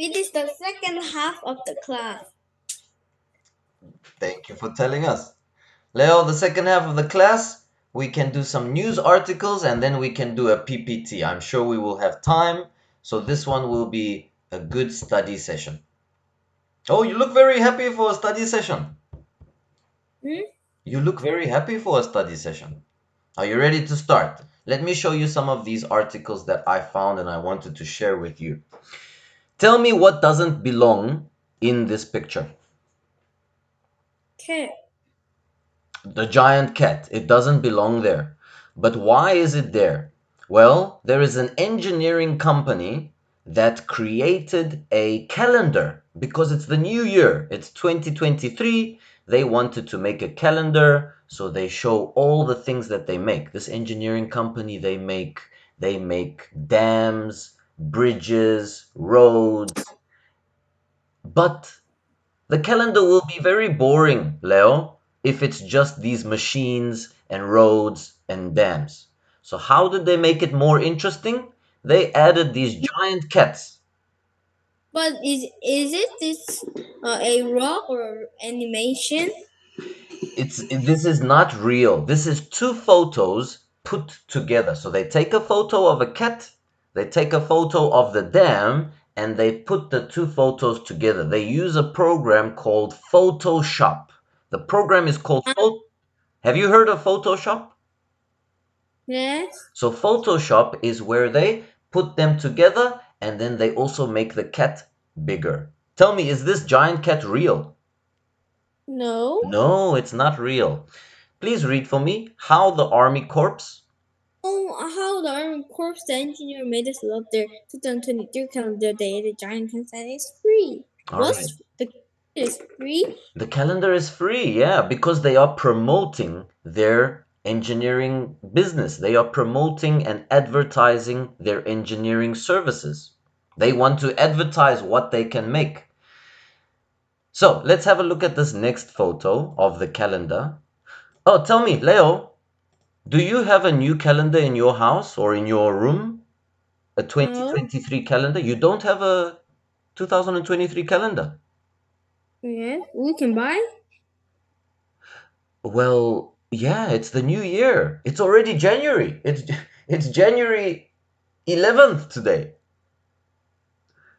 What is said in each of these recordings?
It is the second half of the class. Thank you for telling us. Leo, the second half of the class, we can do some news articles and then we can do a PPT. I'm sure we will have time, so this one will be a good study session. Oh, you look very happy for a study session. Hmm? You look very happy for a study session. Are you ready to start? Let me show you some of these articles that I found and I wanted to share with you. Tell me what doesn't belong in this picture. Cat. The giant cat. It doesn't belong there. But why is it there? Well, there is an engineering company that created a calendar because it's the new year. It's 2023. They wanted to make a calendar, so they show all the things that they make. This engineering company, they make dams, bridges, roads. But the calendar will be very boring, Leo, if it's just these machines and roads and dams. So how did they make it more interesting? They added these giant cats. But is it this a rock or animation? This is not real. This is two photos put together. So they take a photo of a cat, they take a photo of the dam, and they put the two photos together. They use a program called Photoshop. The program is called Have you heard of Photoshop? Yes. So Photoshop is where they put them together and then they also make the cat bigger. Tell me, is this giant cat real? No. No, it's not real. Please read for me how the Army Corps. Oh, how the Army Corps the engineer made us love their 2023 calendar day. The giant cat said it's free. All right. What's the is free? The calendar is free, yeah, because they are promoting their engineering business. They are promoting and advertising their engineering services. They want to advertise what they can make. So let's have a look at this next photo of the calendar. Oh, tell me, Leo, do you have a new calendar in your house or in your room? A No. 2023 calendar? You don't have a 2023 calendar? Yes. We can buy. Well, yeah, it's the new year. It's already January. It's January 11th today.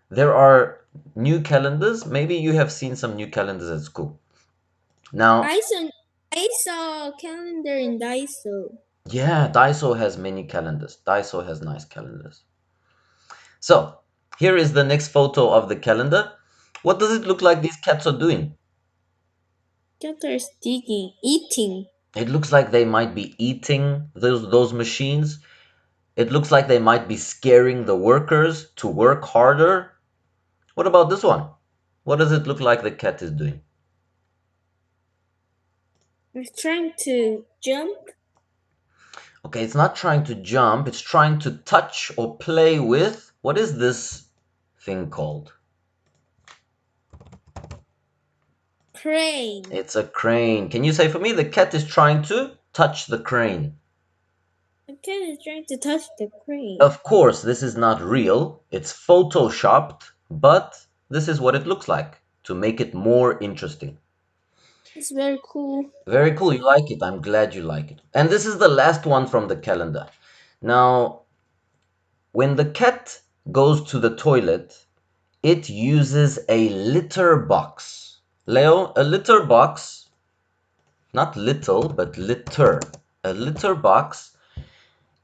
There are new calendars. Maybe you have seen some new calendars at school. Now, I saw I saw a calendar in Daiso. yeah, Daiso has many calendars. Daiso has nice calendars. So, here is the next photo of the calendar. What does it look like these cats are doing? Cats are digging, eating. It looks like they might be eating those machines. It looks like they might be scaring the workers to work harder. What about this one? What does it look like the cat is doing? It's trying to jump. Okay, it's not trying to jump, it's trying to touch or play with. What is this thing called? Crane. It's a crane. Can you say for me the cat is trying to touch the crane? The cat is trying to touch the crane. Of course, this is not real. It's photoshopped, but this is what it looks like to make it more interesting. It's very cool. Very cool. You like it. I'm glad you like it. And this is the last one from the calendar. Now, when the cat goes to the toilet, it uses a litter box. Leo, a litter box, not little, but litter. A litter box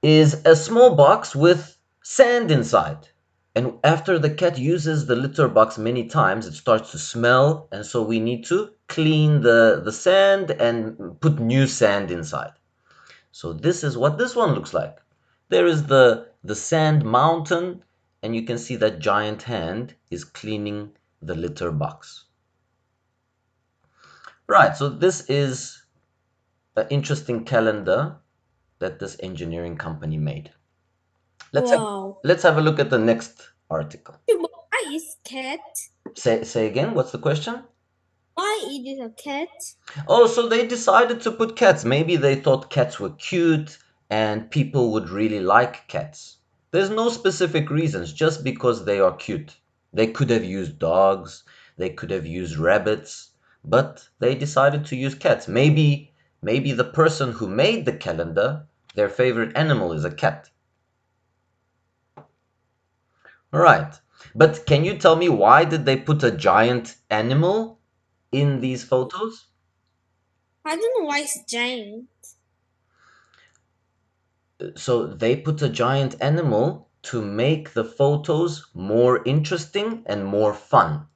is a small box with sand inside. And after the cat uses the litter box many times, it starts to smell, and so we need to clean the sand and put new sand inside. So this is what this one looks like. There is the sand mountain, and you can see that giant hand is cleaning the litter box. Right, so this is an interesting calendar that this engineering company made. Let's have Wow. let's have a look at the next article. Why is cat? Say again, what's the question? Why it is a cat? Oh, so they decided to put cats. Maybe they thought cats were cute and people would really like cats. There's no specific reasons, just because they are cute. They could have used dogs, they could have used rabbits, but they decided to use cats. Maybe the person who made the calendar, their favorite animal is a cat. All right. But can you tell me why did they put a giant animal in these photos? I don't know why it's giant. So they put a giant animal to make the photos more interesting and more fun,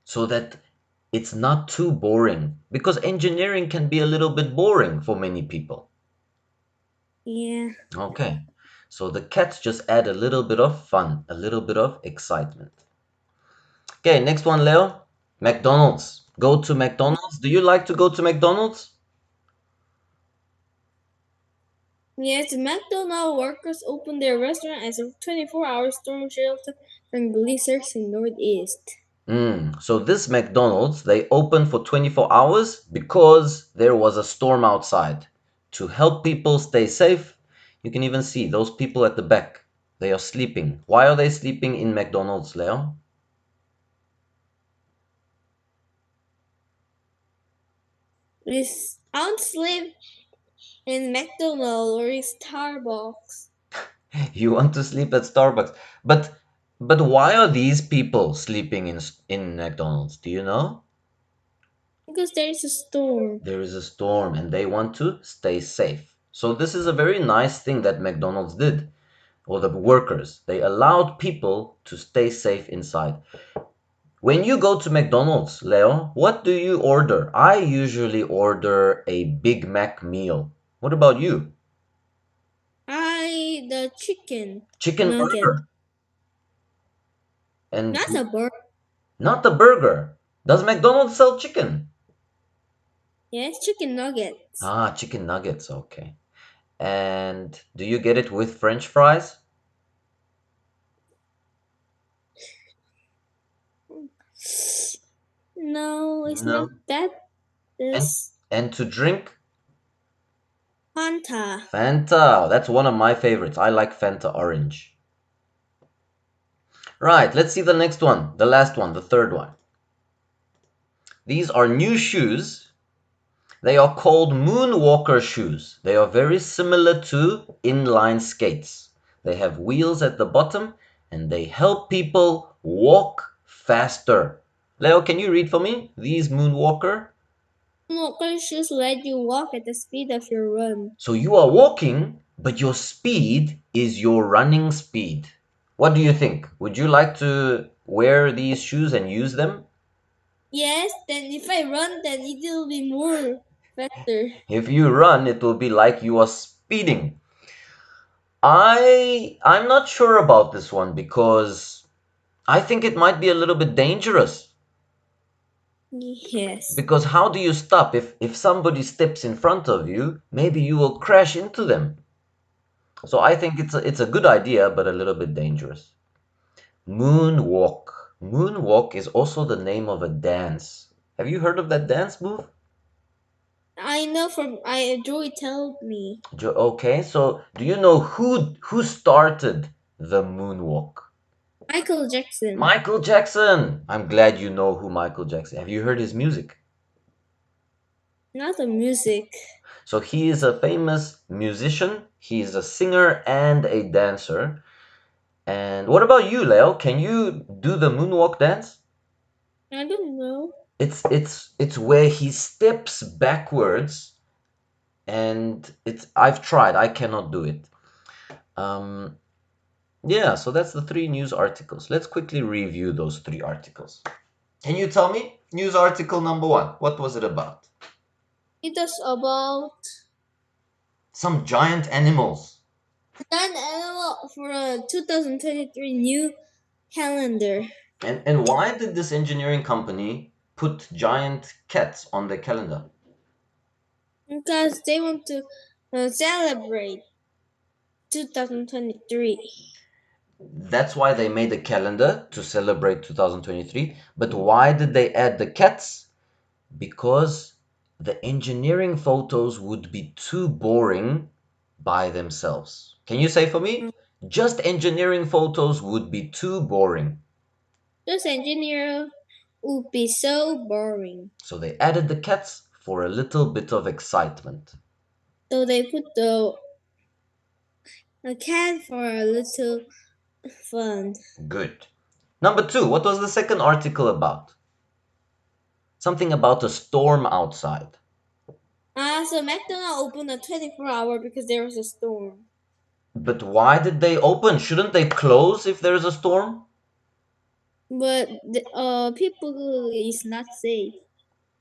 so that it's not too boring, because engineering can be a little bit boring for many people. Yeah. Okay. So the cats just add a little bit of fun, a little bit of excitement. Okay, next one, Leo. McDonald's. Go to McDonald's. Do you like to go to McDonald's? Yes, McDonald's workers opened their restaurant as a 24-hour storm shelter from blizzards in Northeast. So this McDonald's, they opened for 24 hours because there was a storm outside. To help people stay safe, you can even see those people at the back. They are sleeping. Why are they sleeping in McDonald's, Leo? This sleep in McDonald's or Starbucks You want to sleep at Starbucks. But but why are these people sleeping in McDonald's? Do you know? because there is a storm. There is a storm and they want to stay safe. So this is a very nice thing that McDonald's did, or the workers. They allowed people to stay safe inside. When you go to McDonald's, Leo, what do you order? I usually order a Big Mac meal. What about you? The chicken Chicken nugget. burger. And Not a bird. not the burger. Does McDonald's sell chicken? Yes, chicken nuggets. Ah, chicken nuggets, okay. And do you get it with French fries? No, it's not No. that. And This and to drink? Fanta. Fanta. That's one of my favorites. I like Fanta orange. Right, let's see the next one. The last one, the third one. These are new shoes. They are called moonwalker shoes. They are very similar to inline skates. They have wheels at the bottom and they help people walk faster. Leo, can you read for me these moonwalker? Local shoes let you walk at the speed of your run. So you are walking, but your speed is your running speed. What do you think? Would you like to wear these shoes and use them? Yes, then if I run, then it will be more faster. If you run, it will be like you are speeding. I'm not sure about this one because I think it might be a little bit dangerous. Yes. Because how do you stop if somebody steps in front of you, maybe you will crash into them. So I think it's a good idea but a little bit dangerous. Moonwalk. Moonwalk is also the name of a dance. Have you heard of that dance move? I know from Joey told me. Okay, so do you know who started the moonwalk? Michael Jackson. Michael Jackson. I'm glad you know who Michael Jackson. Have you heard his music? Not the music. So he is a famous musician. He is a singer and a dancer. And what about you, Leo? Can you do the moonwalk dance? I don't know. It's where he steps backwards, and it's I've tried. I cannot do it. Um, yeah, so that's the three news articles. Let's quickly review those three articles. Can you tell me news article number one? What was it about? It was about Some giant animals. an animal for a 2023 new calendar. And why did this engineering company put giant cats on their calendar? Because they want to celebrate 2023. That's why they made a calendar to celebrate 2023. But why did they add the cats? Because the engineering photos would be too boring by themselves. Can you say for me? Just engineering photos would be too boring. This engineer would be so boring. So they added the cats for a little bit of excitement. So they put the cat for a little fun. Good. Number two, what was the second article about? Something about a storm outside. So McDonald's opened a 24-hour because there was a storm. But why did they open? Shouldn't they close if there's a storm? But people is not safe.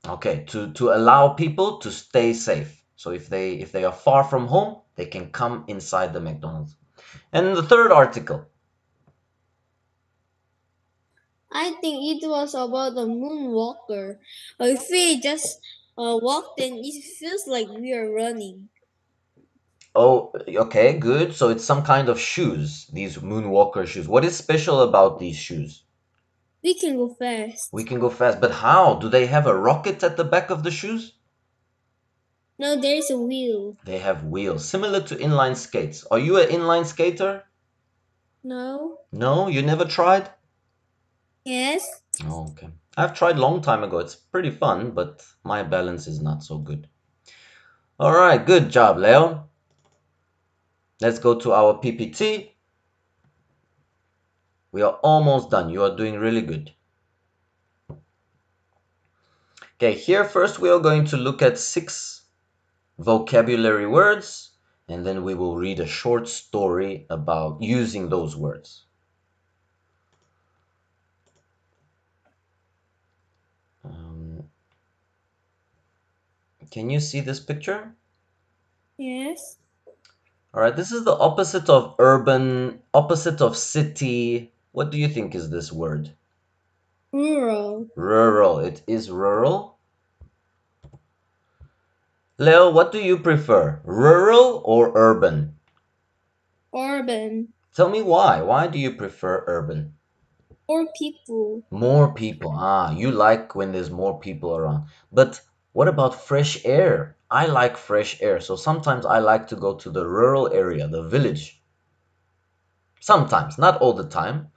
Okay, to allow people to stay safe. So if they are far from home, they can come inside the McDonald's. And the third article. I think it was about the moonwalker. If we just walk, then it feels like we are running. Oh, okay, good. So it's some kind of shoes, these moonwalker shoes. What is special about these shoes? We can go We fast. can go fast, but how? Do they have a rocket at the back of the shoes? No, there is a wheel. They have wheels, similar to inline skates. Are you an inline skater? No. No, you never tried? Yes. Oh, okay. I've tried long time ago. It's pretty fun, but my balance is not so good. All right, good job, Leo. Let's go to our PPT. We are almost done. You are doing really good. Okay, here first we are going to look at 6 vocabulary words, and then we will read a short story about using those words. Um, can you see this picture? Yes. All right, this is the opposite of urban, opposite of city. What do you think is this word? Rural. Rural. It is rural. Leo, what do you prefer? Rural or urban? Urban. Tell me why. Why do you prefer urban? Or people. More people. Ah, you like when there's more people around. But what about fresh air? I like fresh air. So sometimes I like to go to the rural area, the village. Sometimes, not all the time.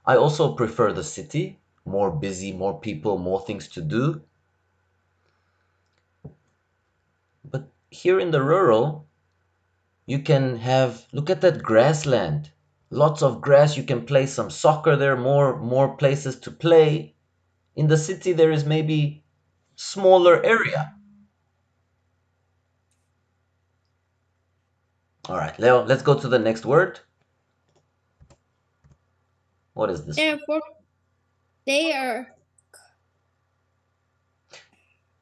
I also prefer the city, more busy, more people, more things to do. But here in the rural, you can have, look at that grassland. Lots of grass, you can play some soccer there, more places to play. In the city there is maybe smaller area. All right, Leo, let's go to the next word. What is this one? Therefore, they are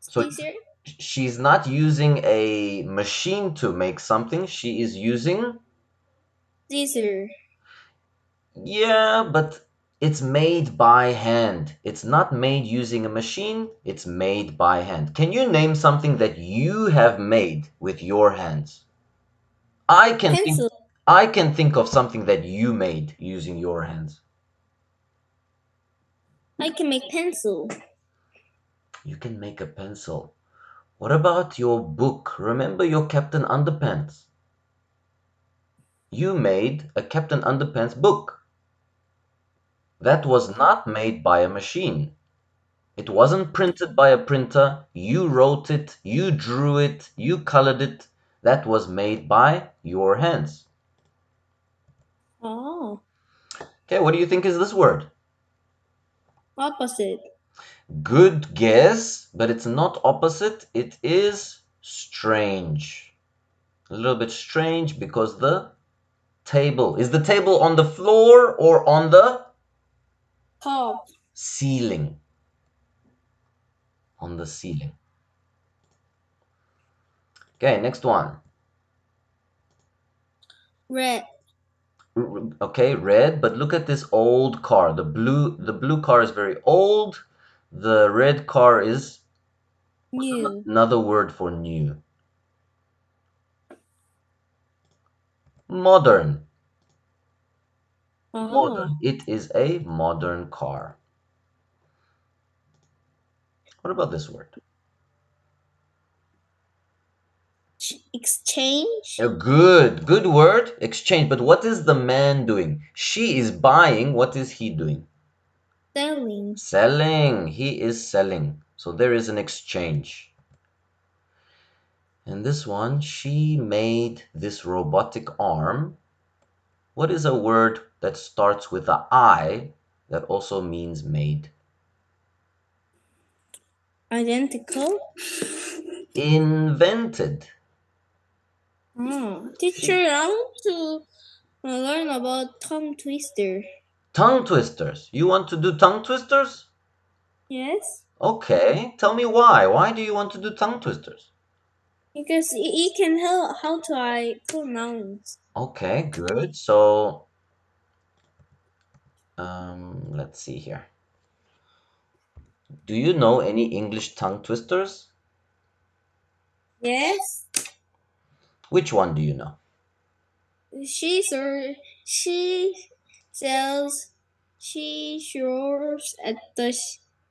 So Caesar. she's not using a machine to make something. She is using, Caesar. yeah, but it's made by hand. It's not made using a machine. It's made by hand. Can you name something that you have made with your hands? I can think Pencil. I can think of something that you made using your hands. I can make pencil. You can make a pencil. What about your book? Remember your Captain Underpants? You made a Captain Underpants book. That was not made by a machine. It wasn't printed by a printer. You wrote it, you drew it, you colored it. That was made by your hands. Oh, Okay, what do you think is this word? opposite. Good guess, but it's not opposite. It is strange. A little bit strange because the table. Is the table on the floor or on the Top. ceiling? On the ceiling. Okay, next one. Red. Okay, red, but look at this old car. The blue car is very old. The red car is New. another word for new. Modern. Oh, Modern. It is a modern car. What about this word? exchange, A good word, exchange. But what is the man doing? She is buying. What is he doing? selling, Selling. He is selling. So there is an exchange. And this one, she made this robotic arm. What is a word that starts with a I that also means made? identical. Invented. Oh, She teacher, I want to learn about tongue twister. tongue twisters. You want to do tongue twisters? Yes, Okay, tell me why. Why do you want to do tongue twisters? because it can help how to I pronounce. Okay, good. So, let's see here. Do you know any English tongue twisters? Yes, Which one do you know? she sells seashores at the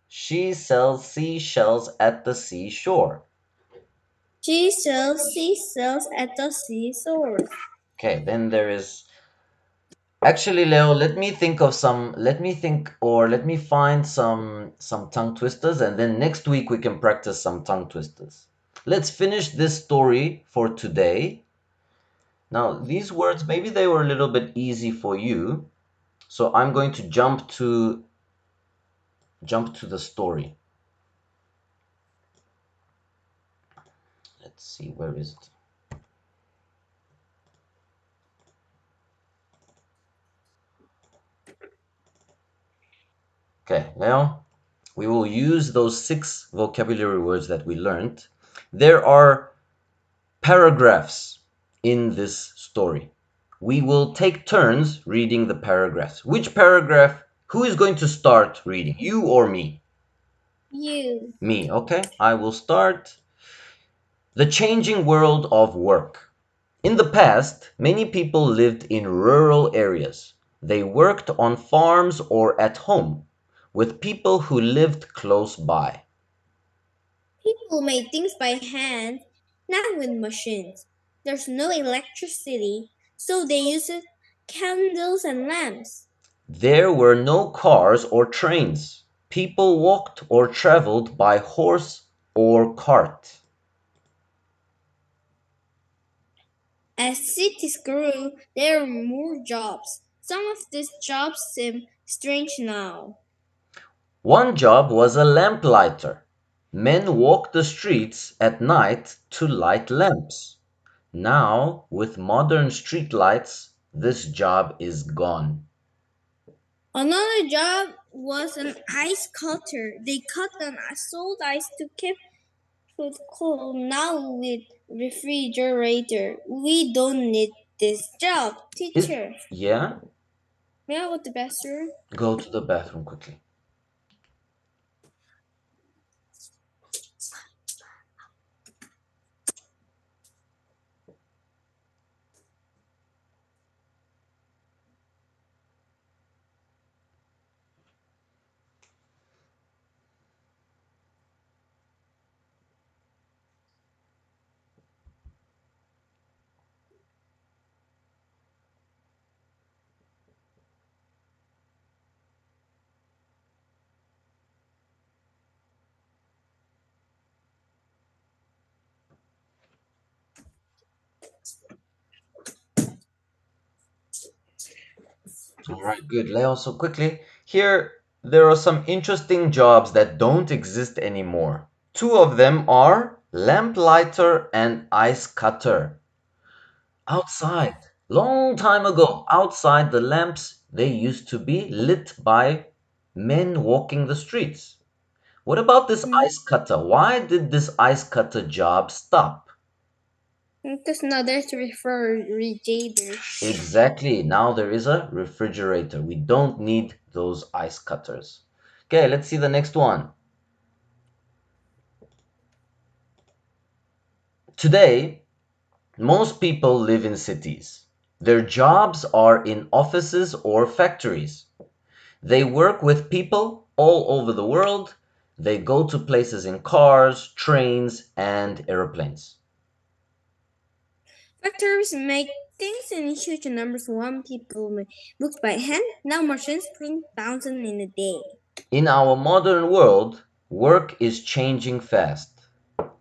She sells seashells at the seashore. she sells seashells at the seashore. Okay, then there is actually, Leo, let me find some tongue twisters and then next week we can practice some tongue twisters. Let's finish this story for today. Now, these words maybe they were a little bit easy for you, so I'm going to jump to the story. Let's see, where is it? Okay, Leo, we will use those 6 vocabulary words that we learned. There are paragraphs in this story. We will take turns reading the paragraphs. Which paragraph? Who is going to start reading? You or me? You. Me, okay? I will start. The changing world of work. In the past, many people lived in rural areas. They worked on farms or at home with people who lived close by. People made things by hand, not with machines. There's no electricity, so they used candles and lamps. There were no cars or trains. People walked or traveled by horse or cart. As cities grew, there were more jobs. Some of these jobs seem strange now. One job was a lamplighter. Men walked the streets at night to light lamps. Now, with modern street lights, this job is gone. Another job was an ice cutter. They cut and sold ice to keep food cold. Now with refrigerator, we don't need this job. It, Teacher, yeah? may I go to the bathroom? Go to the bathroom quickly. All right, good. Leo, so quickly, here there are some interesting jobs that don't exist anymore. Two of them are lamplighter and ice cutter. Outside, long time ago, outside the lamps, they used to be lit by men walking the streets. What about this Hmm. ice cutter? Why did this ice cutter job stop? Because now there's a refrigerator. Exactly. Now there is a refrigerator. We don't need those ice cutters. Okay, let's see the next one. Today, most people live in cities. Their jobs are in offices or factories. They work with people all over the world. They go to places in cars, trains, and airplanes. Factories make things in huge numbers. One people make books by hand. Now machines print thousands in a day. In our modern world, work is changing fast.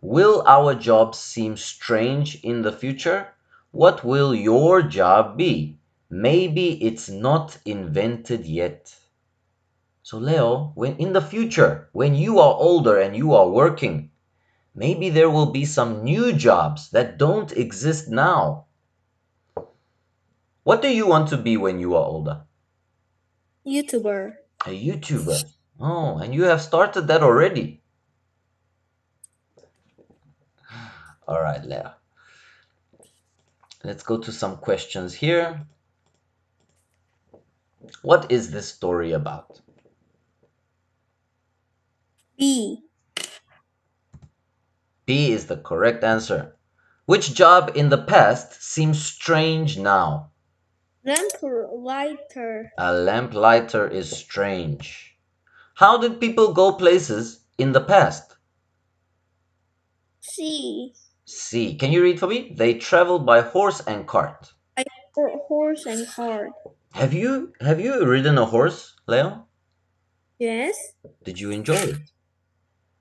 Will our jobs seem strange in the future? What will your job be? Maybe it's not invented yet. So, Leo, when in the future, when you are older and you are working, maybe there will be some new jobs that don't exist now. What do you want to be when you are older? YouTuber. A YouTuber. Oh, and you have started that already. All right, Leo. Let's go to some questions here. What is this story about? B. B is the correct answer. Which job in the past seems strange now? Lamplighter. A lamplighter is strange. How did people go places in the past? C. C. Can you read for me? They traveled by horse and cart. I horse and cart. Have you ridden a horse, Leo? Yes. Did you enjoy it?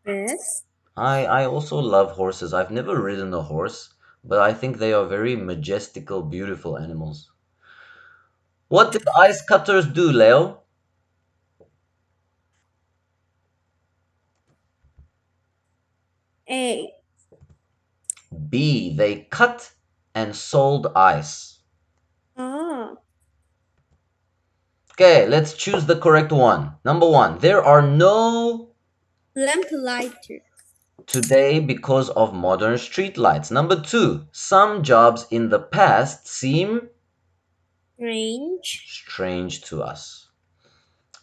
Yes. I also love horses. I've never ridden a horse, but I think they are very majestical, beautiful animals. What did ice cutters do, Leo? A. B. They cut and sold ice. Ah. Okay, let's choose the correct one. Number one, there are no Lamplighter. today because of modern streetlights. Number two, some jobs in the past seem Range. strange to us.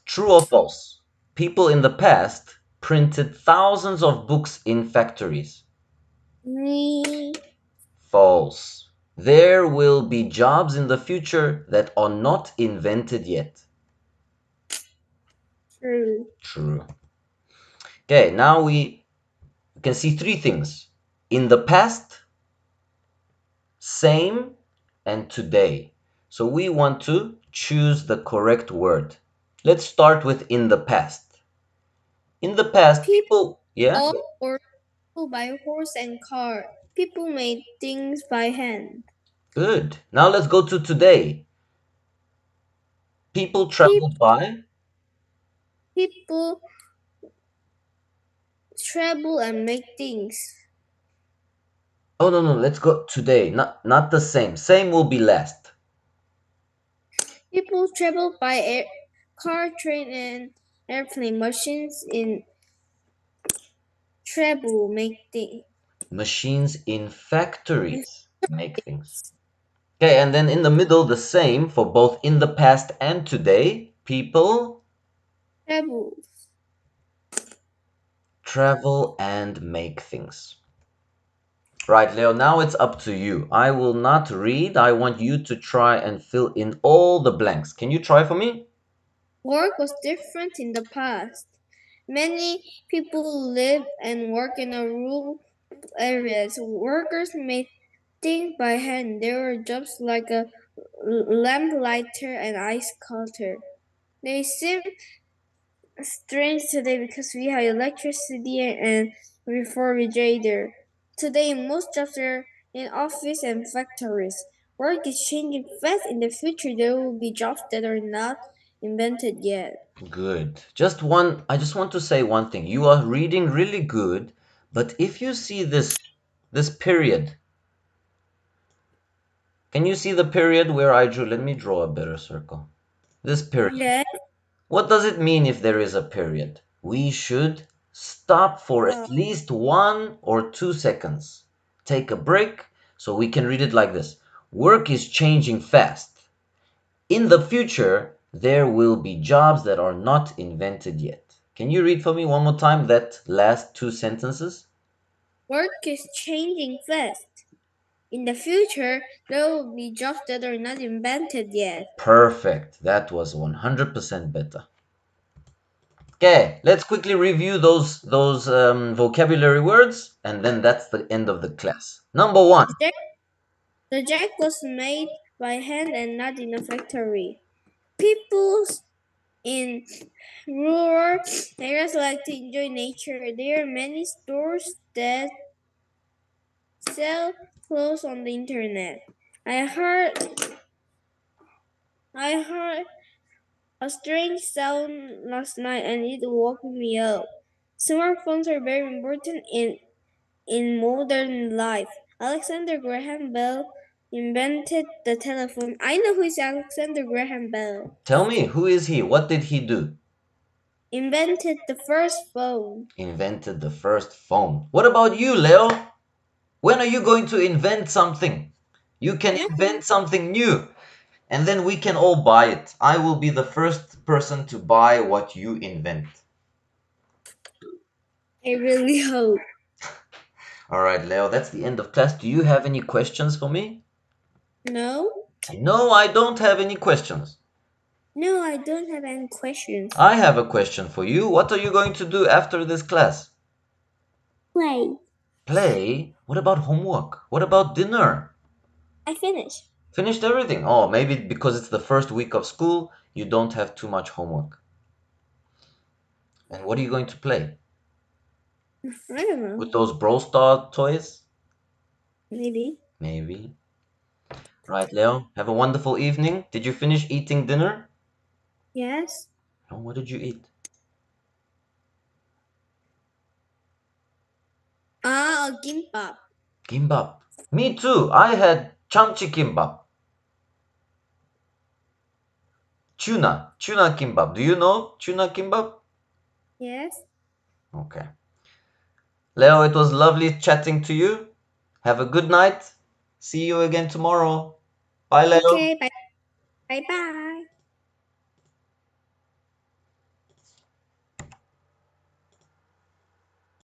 True or false? People in the past printed thousands of books in factories. Me. False. There will be jobs in the future that are not invented yet. True. True. Okay, now we can see three things. In the past, same, and today. So we want to choose the correct word. Let's start with in the past. In the past, People people, yeah, or by horse and cart. People made things by hand. good. Now let's go to today. People People, traveled by, people travel and make things. oh no, no, let's go today. Not the same. Same will be last. People travel by air, car, train, and airplane. Machines in travel make things. Machines in factories make things. Okay, and then in the middle, the same for both in the past and today. People Travel. travel and make things. Right, Leo, now it's up to you. I will not read. I want you to try and fill in all the blanks. Can you try for me? Work was different in the past. Many people live and work in a rural areas. Workers made things by hand. There were jobs like a lamplighter and ice cutter. They seem strange today because we have electricity and refrigerator. Today, most jobs are in office and factories. Work is changing fast. In the future, there will be jobs that are not invented yet. Good. Just one, I just want to say one thing. You are reading really good, but if you see this period, can you see the period where I drew? Let me draw a better circle. This period. Yeah. What does it mean if there is a period? We should stop for Uh, at least 1 or 2 seconds. Take a break so we can read it like this. Work is changing fast. In the future, there will be jobs that are not invented yet. Can you read for me one more time that last two sentences? Work is changing fast. In the future, there will be jobs that are not invented yet. Perfect. That was 100% better. Okay, let's quickly review those vocabulary words, and then that's the end of the class. Number one, Is there The jack was made by hand and not in a factory. People in rural areas like to enjoy nature. There are many stores that sell clothes on the internet. I heard I heard a strange sound last night and it woke me up. Smartphones are very important in modern life. Alexander Graham Bell invented the telephone. I know who is Alexander Graham Bell. Tell me, who is he? What did he do? Invented the first phone. Invented the first phone. What about you, Leo? When are you going to invent something? You can Nothing. invent something new, and then we can all buy it. I will be the first person to buy what you invent. I really hope. All right, Leo, that's the end of class. Do you have any questions for me? No? No, I don't have any questions. No, I don't have any questions. I have a question for you. What are you going to do after this class? Play. Play? What about homework? What about dinner? I finished. Finished everything? Oh, maybe because it's the first week of school, you don't have too much homework. And what are you going to play? I don't With know. those Brawl Star toys? Maybe. Maybe. Right, Leo. Have a wonderful evening. Did you finish eating dinner? Yes. Oh, what did you eat? Ah, a gimbap. Kimbap. Me too. I had chamchi kimbap. Tuna kimbap. Do you know tuna kimbap? Yes. Okay. Leo, it was lovely chatting to you. Have a good night. See you again tomorrow. Bye, Leo. Okay. Bye. Bye. Bye.